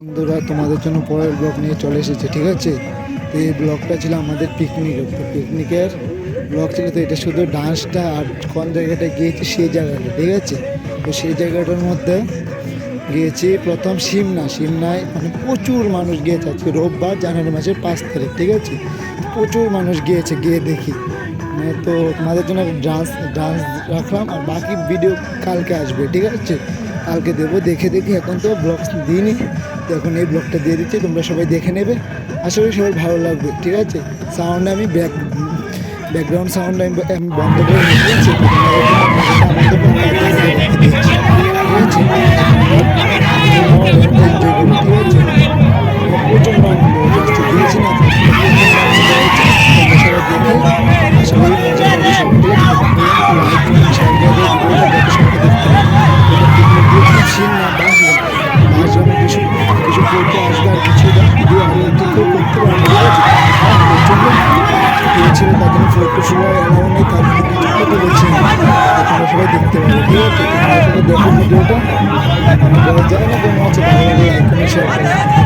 বন্ধুরা তোমাদের জন্য পরের ব্লগ নিয়ে চলে এসেছে, ঠিক আছে। তো এই ব্লগটা ছিল আমাদের পিকনিকের, তো পিকনিকের ব্লগ ছিল। তো এটা শুধু ডান্সটা আর কোন জায়গাটায় গিয়েছি সেই জায়গাটা, ঠিক আছে। তো সেই জায়গাটার মধ্যে গিয়েছি প্রথম সিমনায়, মানে প্রচুর মানুষ গিয়েছে। আজকে রোববার, জানুয়ারি মাসের 5 তারিখ, ঠিক আছে। প্রচুর মানুষ গিয়েছে, গিয়ে দেখি তো তোমাদের জন্য ডান্স রাখলাম, আর বাকি ভিডিও কালকে আসবে, ঠিক আছে। কালকে দেবো, দেখে এখন তো ব্লগ দিইনি, তো এখন এই ব্লগটা দিয়ে দিচ্ছি, তোমরা সবাই দেখে নেবে। আশা করি সবাই ভালো লাগবে, ঠিক আছে। সাউন্ড আমি ব্যাকগ্রাউন্ড সাউন্ড আমি বন্ধ করে নিয়েছি, ঠিক আছে। এনজয় করবো, ঠিক আছে। প্রচণ্ড আনন্দ হচ্ছে, দিয়েছি না তো, সবাই দেখে আশা করি মজা হবে সবাই, ঠিক আছে। লাইক কমেন্ট শেয়ার করে দেবে ভিডিওটা, যাতে সবাই দেখতে পারে। এটা পিকনিক দিয়েছিলাম সিমনা বাসগ্রামে, কিছু কিছু করতে আসবে, আর কিছু ভিডিও আমি এডিটও করতে পারবো, ঠিক আছে। প্রচণ্ড পেয়েছিল, তার জন্য ফটো তোলার অ্যালাউ নেই, তার জন্য কিছু ফটো বলছি না, তোমরা সবাই দেখতে পারো, ঠিক আছে। তোমরা সবাই দেখো ভিডিওটা, যায় না কোনো আছে, ভালো লাগে লাইক কমেন্ট শেয়ার করো।